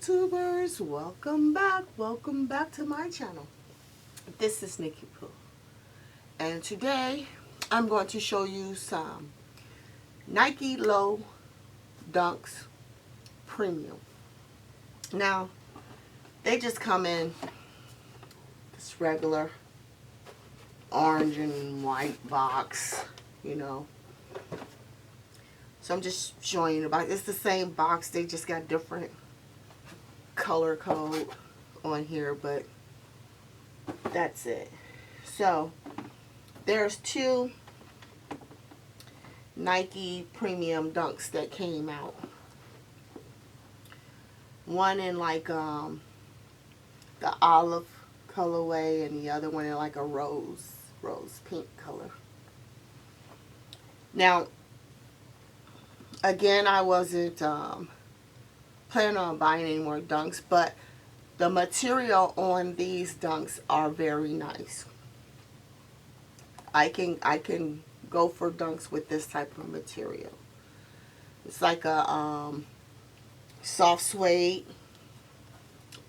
YouTubers, welcome back to my channel. This is Nikki Pooh, and today I'm going to show you some Nike Low Dunks Premium. Now, they just come in this regular orange and white box, you know. So I'm just showing you the box. It's the same box, they just got different color code on here, but that's it. So there's two Nike Premium Dunks that came out. One in like the olive colorway, and the other one in like a rose pink color. Now, again, I wasn't planning on buying any more Dunks, but the material on these Dunks are very nice. I can go for Dunks with this type of material. It's like a soft suede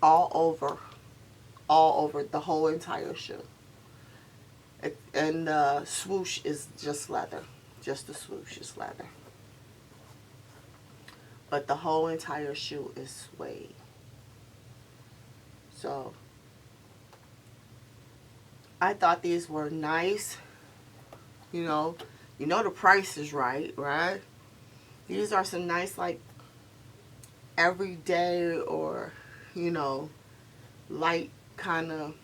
all over the whole entire shoe. And the swoosh is just leather. Just the swoosh is leather. But the whole entire shoe is suede. So I thought these were nice. You know the price is right? These are some nice, like, everyday or, light kind of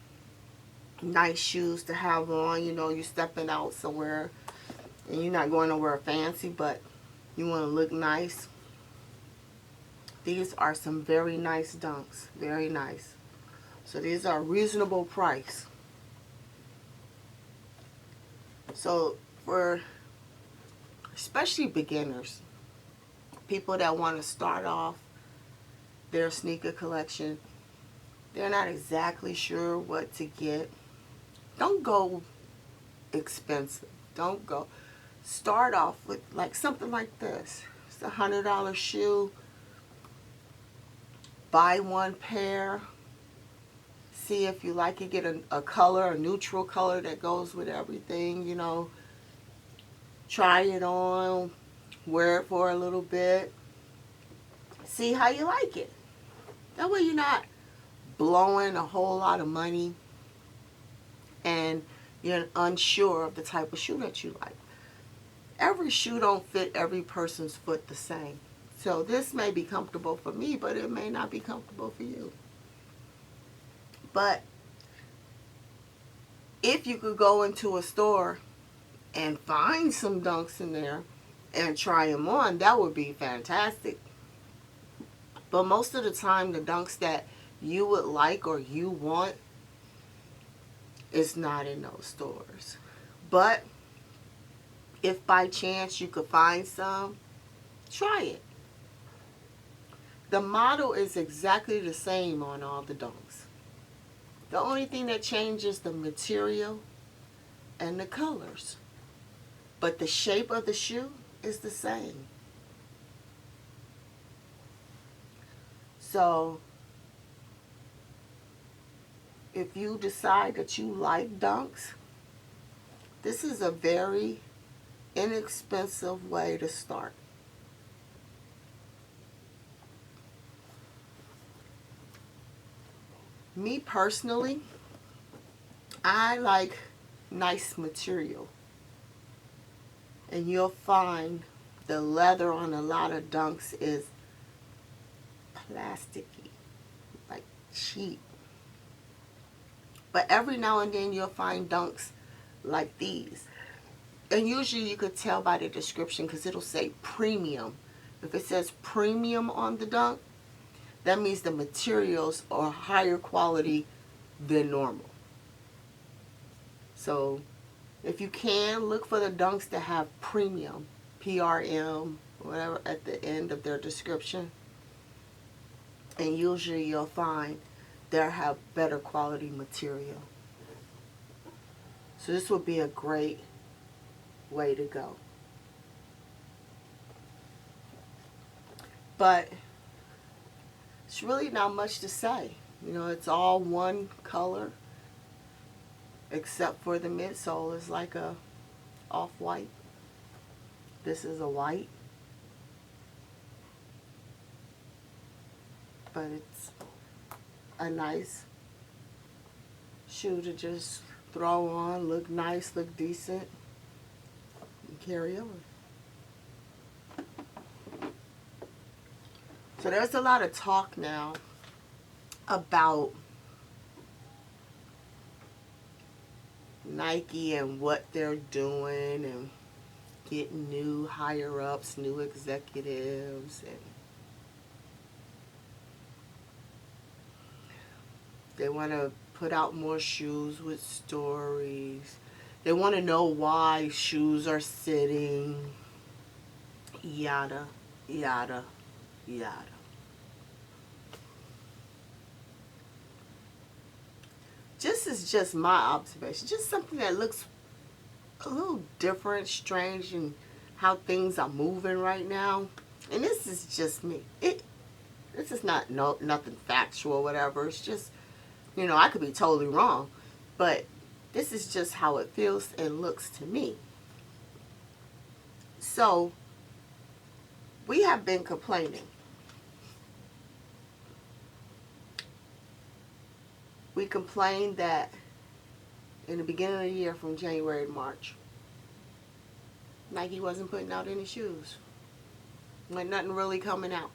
nice shoes to have on. You're stepping out somewhere and you're not going nowhere fancy, but you want to look nice. These are some very nice Dunks. Very nice. So these are a reasonable price. So for especially beginners, people that want to start off their sneaker collection, they're not exactly sure what to get. Don't go expensive. Don't go. Start off with like something like this. It's a $100 shoe. Buy one pair. See if you like it. Get a color, a neutral color that goes with everything, Try it on. Wear it for a little bit. See how you like it. That way you're not blowing a whole lot of money and you're unsure of the type of shoe that you like. Every shoe don't fit every person's foot the same. So this may be comfortable for me, but it may not be comfortable for you. But if you could go into a store and find some Dunks in there and try them on, that would be fantastic. But most of the time, the Dunks that you would like or you want is not in those stores. But if by chance you could find some, try it. The model is exactly the same on all the Dunks. The only thing that changes the material and the colors. But the shape of the shoe is the same. So if you decide that you like Dunks, this is a very inexpensive way to start. Me personally, I like nice material. And you'll find the leather on a lot of Dunks is plasticky, like cheap. But every now and then you'll find Dunks like these. And usually you could tell by the description because it'll say premium. If it says premium on the Dunk, that means the materials are higher quality than normal. So if you can, look for the Dunks that have premium, PRM, whatever, at the end of their description. And usually you'll find they'll have better quality material. So this would be a great way to go. But It's really not much to say. You know, it's all one color except for the midsole is like a off-white. This is a white, but it's a nice shoe to just throw on, look nice, look decent, and carry on. So there's a lot of talk now about Nike and what they're doing and getting new higher ups, new executives, and they want to put out more shoes with stories. They want to know why shoes are sitting. Yada, yada, yada. This is just my observation. Just something that looks a little different, strange in how things are moving right now. And this is just me. This is not nothing factual or whatever. It's just, you know, I could be totally wrong. But this is just how it feels and looks to me. So, we have been complaining. We complained that in the beginning of the year from January to March, Nike wasn't putting out any shoes. Like nothing really coming out.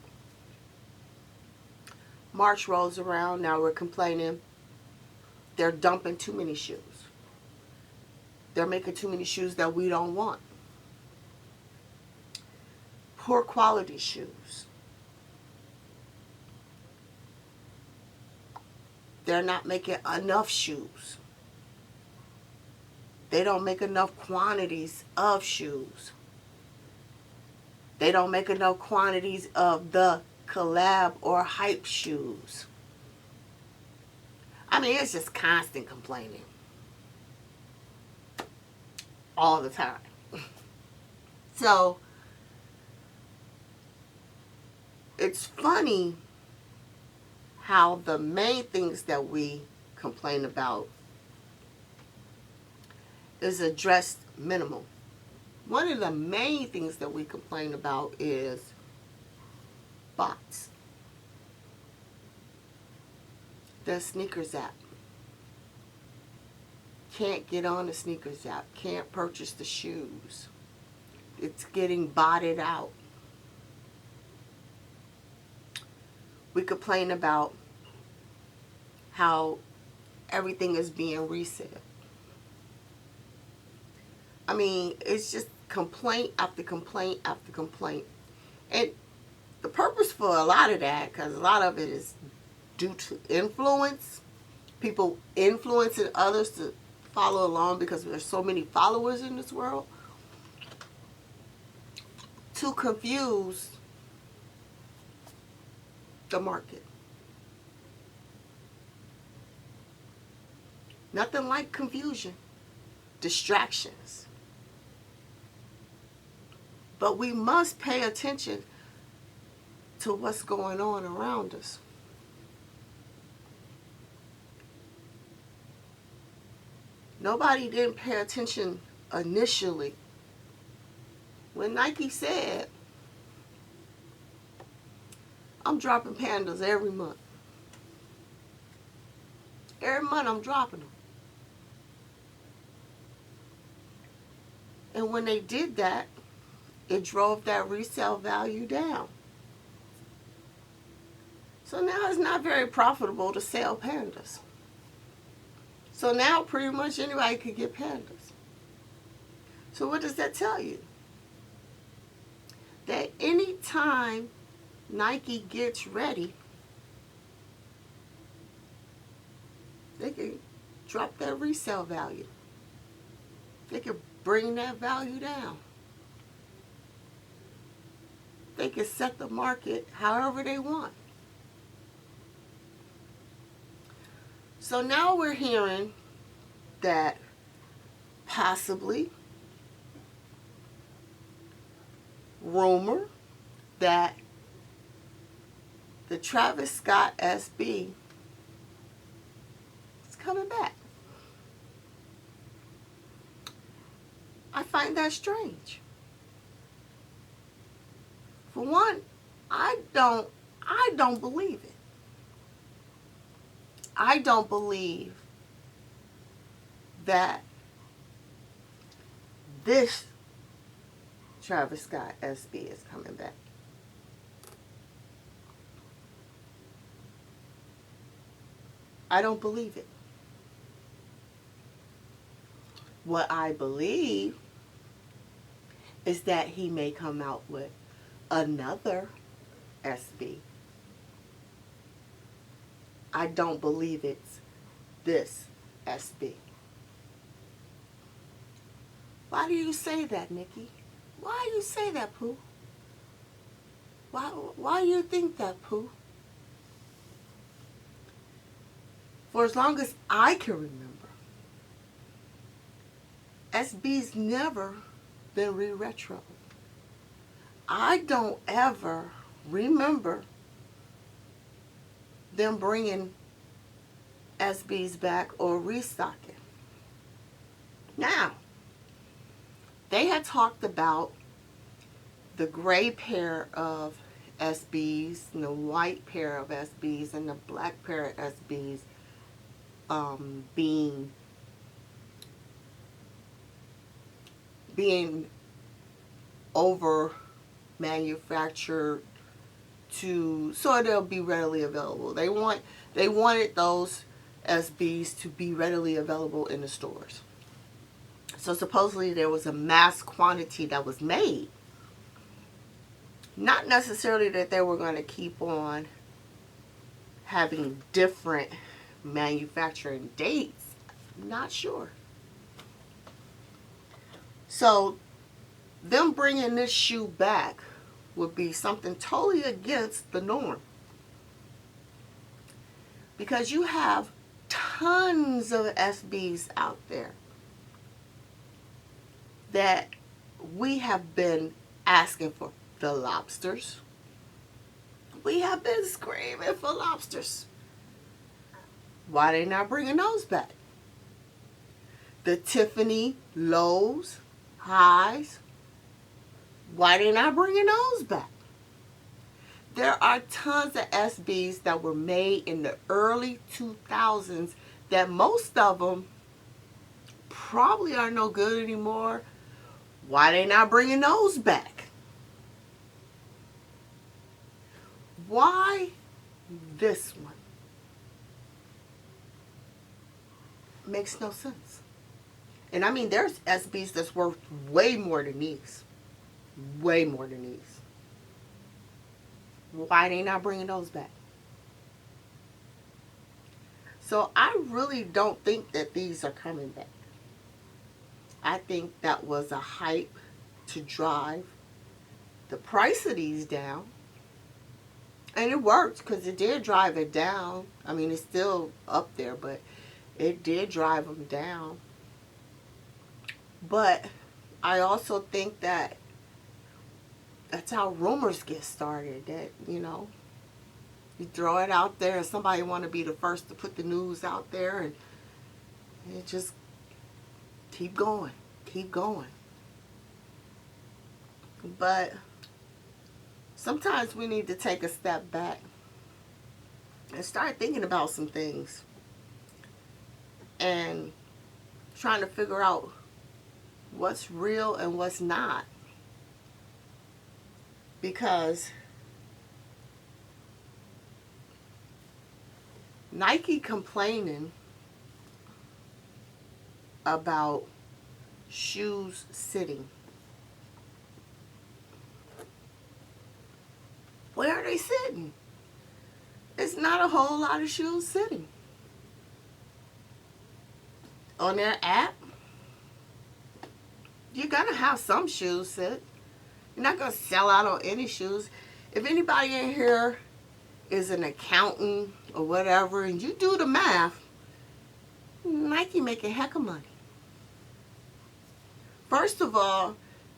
March rolls around, now we're complaining they're dumping too many shoes. They're making too many shoes that we don't want. Poor quality shoes. They're not making enough shoes. They don't make enough quantities of shoes. They don't make enough quantities of the collab or hype shoes. I mean, it's just constant complaining. All the time. So, it's funny how the main things that we complain about is addressed minimal. One of the main things that we complain about is bots. The sneakers app. Can't get on the sneakers app. Can't purchase the shoes. It's getting botted out. We complain about how everything is being reset. I mean, it's just complaint after complaint after complaint. And the purpose for a lot of that, because a lot of it is due to influence, people influencing others to follow along because there's so many followers in this world, to confuse the market. Nothing like confusion, distractions. But we must pay attention to what's going on around us. Nobody didn't pay attention initially when Nike said, I'm dropping pandas every month. Every month I'm dropping them. And when they did that, it drove that resale value down. So now it's not very profitable to sell pandas. So now pretty much anybody could get pandas. So what does that tell you? That anytime Nike gets ready, they can drop that resale value. They can bring that value down. They can set the market however they want. So now we're hearing that possibly rumor that the Travis Scott SB is coming back. I find that strange. For one, I don't believe it. I don't believe that this Travis Scott SB is coming back. I don't believe it. What I believe is that he may come out with another SB. I don't believe it's this SB. Why do you say that, Nikki? Why do you say that, Pooh? Why do you think that, Pooh? For as long as I can remember, SB's never been re-retro. I don't ever remember them bringing SBs back or restocking. Now, they had talked about the gray pair of SBs and the white pair of SBs and the black pair of SBs being over manufactured so they'll be readily available. They wanted those SBs to be readily available in the stores. So supposedly there was a mass quantity that was made. Not necessarily that they were going to keep on having different manufacturing dates. I'm not sure. So them bringing this shoe back would be something totally against the norm. Because you have tons of SBs out there that we have been asking for. The lobsters. We have been screaming for lobsters. Why they not bringing those back? The Tiffany lows, highs. Why they not bringing those back? There are tons of SBs that were made in the early 2000s that most of them probably are no good anymore. Why they not bringing those back? Why this one? Makes no sense. And I mean, there's SBs that's worth way more than these. Way more than these. Why they not bringing those back? So I really don't think that these are coming back. I think that was a hype to drive the price of these down. And it worked because it did drive it down. I mean, it's still up there, but it did drive them down. But I also think that that's how rumors get started. That, you throw it out there and somebody want to be the first to put the news out there, and it just keep going. But sometimes we need to take a step back and start thinking about some things and trying to figure out what's real and what's not. Because Nike complaining about shoes sitting. Where are they sitting? It's not a whole lot of shoes sitting. On their app, you're going to have some shoes sit. You're not going to sell out on any shoes. If anybody in here is an accountant or whatever, and you do the math, Nike making heck of money. First of all,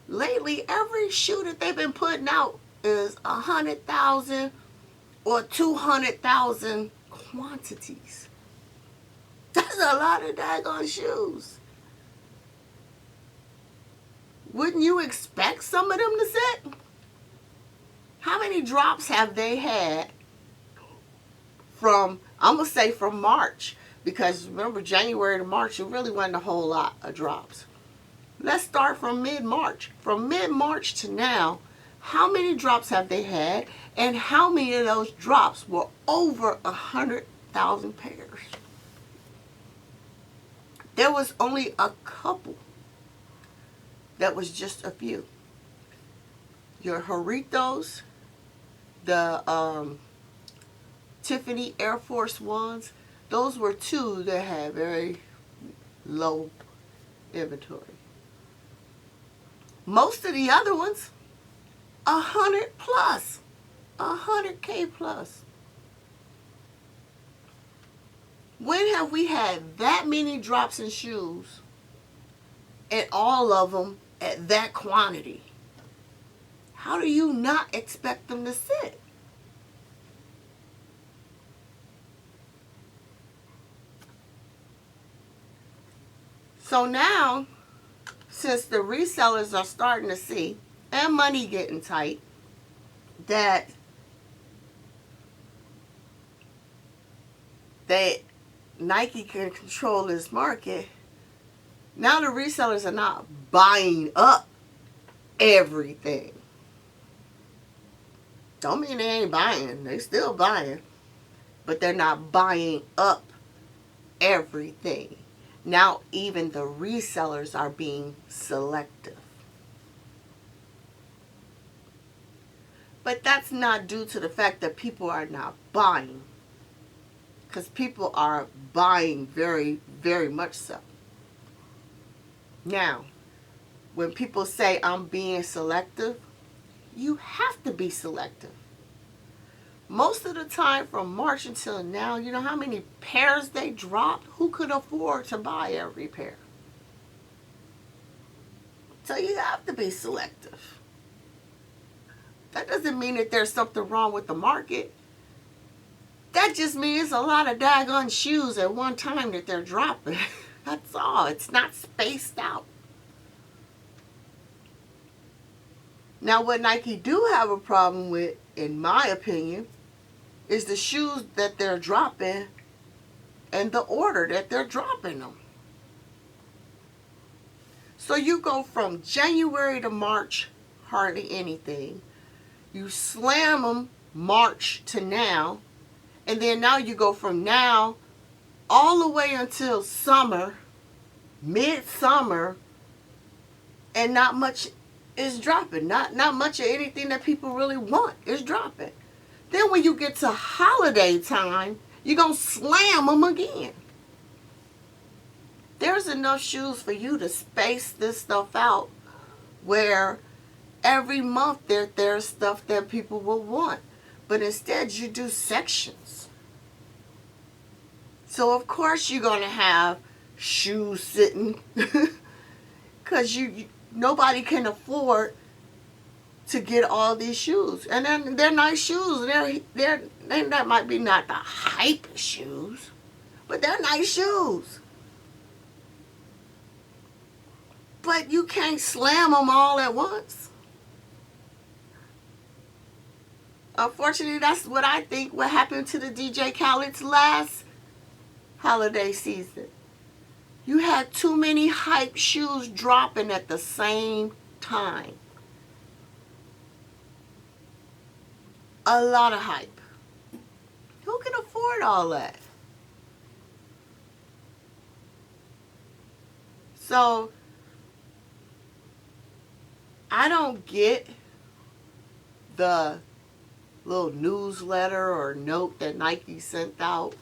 lately every shoe that they've been putting out is $100,000, or 200,000 quantities. That's a lot of daggone shoes. Wouldn't you expect some of them to sit? How many drops have they had from, I'm going to say from March? Because remember, January to March, it really wasn't a whole lot of drops. Let's start from mid-March. From mid-March to now, how many drops have they had? And how many of those drops were over 100,000 pairs? There was only a couple that was just a few. Your Jarritos, the Tiffany Air Force Ones, those were two that had very low inventory. Most of the other ones, 100 plus, 100K plus. When have we had that many drops in shoes and all of them at that quantity? How do you not expect them to sit? So now, since the resellers are starting to see, and money getting tight, that Nike can control this market, now the resellers are not buying up everything. Don't mean they ain't buying. They still buying. But they're not buying up everything. Now even the resellers are being selective. But that's not due to the fact that people are not buying. Because people are buying very, very much so. Now, when people say I'm being selective, you have to be selective. Most of the time from March until now, you know how many pairs they dropped? Who could afford to buy every pair? So you have to be selective. That doesn't mean that there's something wrong with the market. That just means a lot of daggone shoes at one time that they're dropping. That's all. It's not spaced out. Now, what Nike do have a problem with, in my opinion, is the shoes that they're dropping and the order that they're dropping them. So you go from January to March, hardly anything. You slam them March to now, and then now you go from now all the way until summer, midsummer, and not much is dropping. Not much of anything that people really want is dropping. Then when you get to holiday time, you're going to slam them again. There's enough shoes for you to space this stuff out where every month there's stuff that people will want. But instead you do sections. So of course you're going to have shoes sitting because nobody can afford to get all these shoes. And then they're nice shoes. That might be not the hype shoes, but they're nice shoes. But you can't slam them all at once. Unfortunately, that's what I think what happened to the DJ Khaled's last holiday season. You had too many hype shoes dropping at the same time. A lot of hype. Who can afford all that? So, I don't get the little newsletter or note that Nike sent out,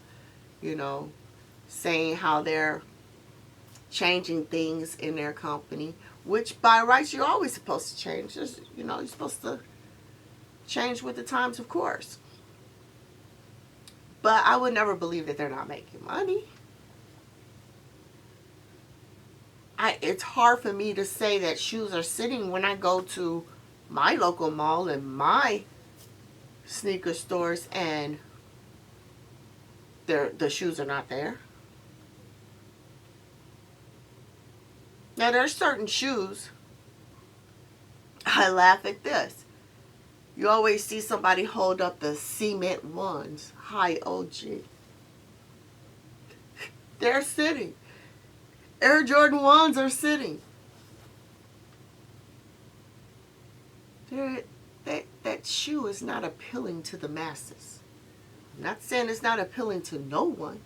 saying how they're changing things in their company, which by rights you're always supposed to change. You're supposed to change with the times, of course. But I would never believe that they're not making money. It's hard for me to say that shoes are sitting when I go to my local mall and my sneaker stores and the shoes are not there. Now there's certain shoes. I laugh at this. You always see somebody hold up the cement ones, high OG. They're sitting. Air Jordan 1s are sitting. That shoe is not appealing to the masses. I'm not saying it's not appealing to no one,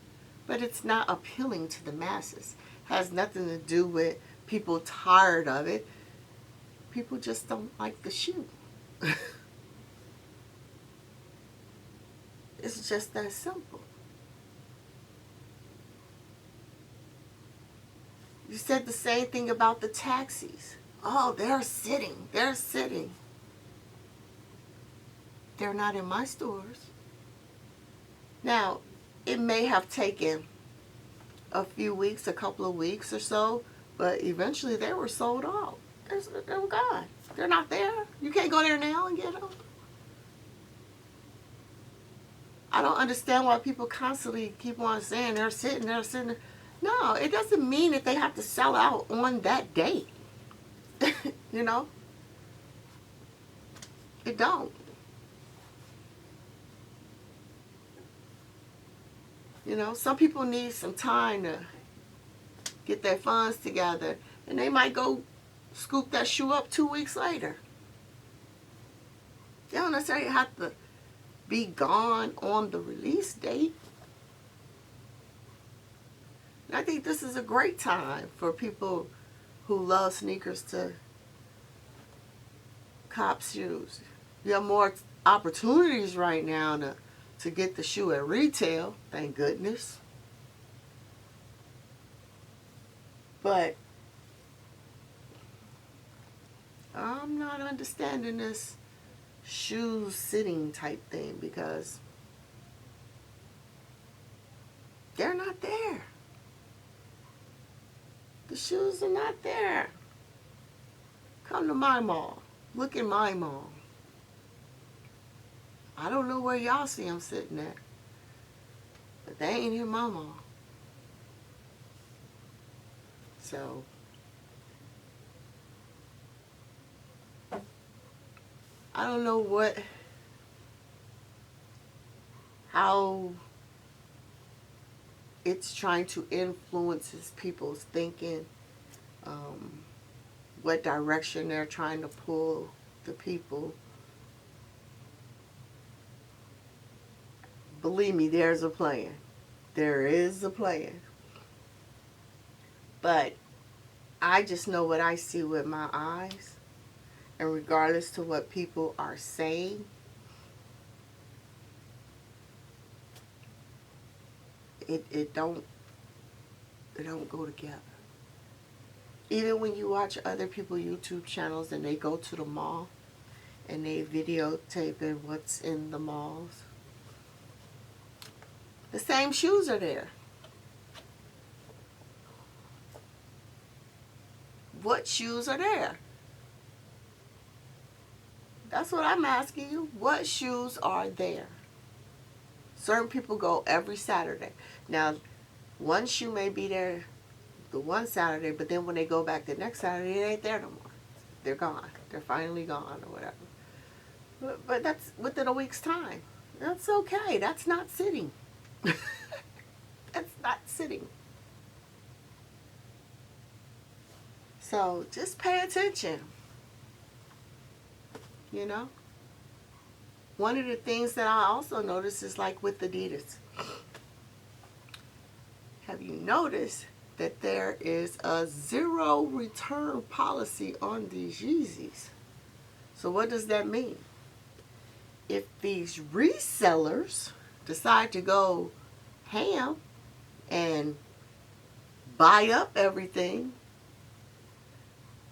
but it's not appealing to the masses. Has nothing to do with people tired of it. People just don't like the shoe. It's just that simple. You said the same thing about the taxis. Oh, they're sitting. They're sitting. They're not in my stores. Now, it may have taken a few weeks, a couple of weeks or so, but eventually they were sold out. They were gone. They're not there. You can't go there now and get them. I don't understand why people constantly keep on saying they're sitting, they're sitting. No, it doesn't mean that they have to sell out on that day. You know? It don't. You know, some people need some time to get their funds together, and they might go scoop that shoe up 2 weeks later. They don't necessarily have to be gone on the release date. And I think this is a great time for people who love sneakers to cop shoes. You have more opportunities right now to get the shoe at retail, thank goodness. But I'm not understanding this shoe sitting type thing because they're not there. The shoes are not there. Come to my mall. Look in my mall. I don't know where y'all see them sitting at, but they ain't in my mall. So I don't know how it's trying to influence people's thinking, what direction they're trying to pull the people. Believe me, there's a plan. There is a plan. But I just know what I see with my eyes. And regardless to what people are saying, it don't go together. Even when you watch other people's YouTube channels and they go to the mall and they videotaping what's in the malls, the same shoes are there. What shoes are there? That's what I'm asking you. What shoes are there? Certain people go every Saturday. Now, one shoe may be there the one Saturday, but then when they go back the next Saturday, it ain't there no more. They're gone. They're finally gone or whatever. But that's within a week's time. That's okay. That's not sitting. That's not sitting. So just pay attention. You know? One of the things that I also notice is like with Adidas. Have you noticed that there is a 0 return policy on these Yeezys? So what does that mean? If these resellers decide to go ham and buy up everything,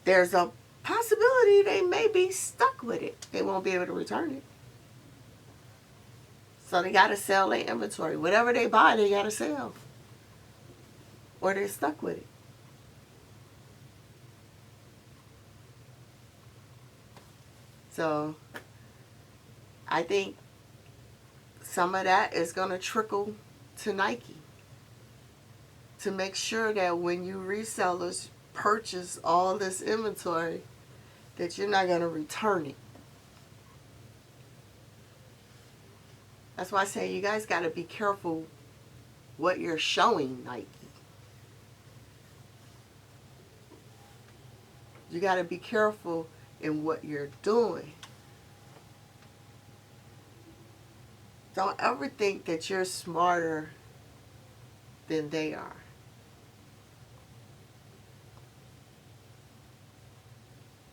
there's a possibility they may be stuck with it. They won't be able to return it. So they got to sell their inventory. Whatever they buy, they got to sell. Or they're stuck with it. So I think some of that is going to trickle to Nike to make sure that when you resellers purchase all this inventory, that you're not going to return it. That's why I say you guys got to be careful what you're showing Nike. You got to be careful in what you're doing. Don't ever think that you're smarter than they are.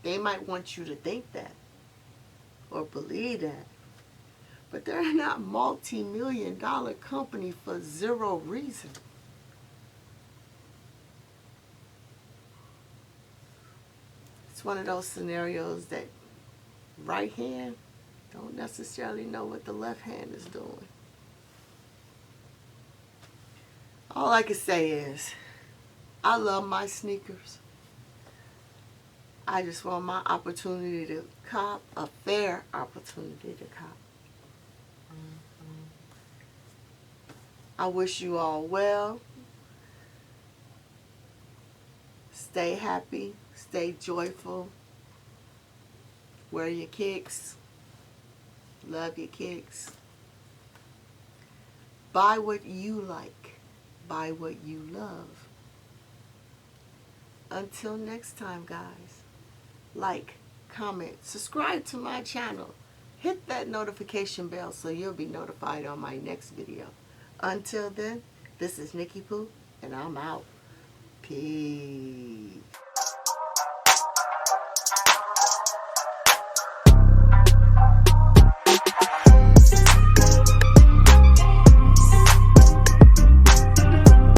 They might want you to think that or believe that. But they're not multi-million-dollar company for zero reason. It's one of those scenarios that right hand don't necessarily know what the left hand is doing. All I can say is, I love my sneakers. I just want my opportunity to cop, a fair opportunity to cop. I wish you all well. Stay happy, stay joyful. Wear your kicks. Love your kicks. Buy what you like. Buy what you love. Until next time, guys. Like, comment, subscribe to my channel. Hit that notification bell so you'll be notified on my next video. Until then, this is Nikki Pooh, and I'm out. Peace.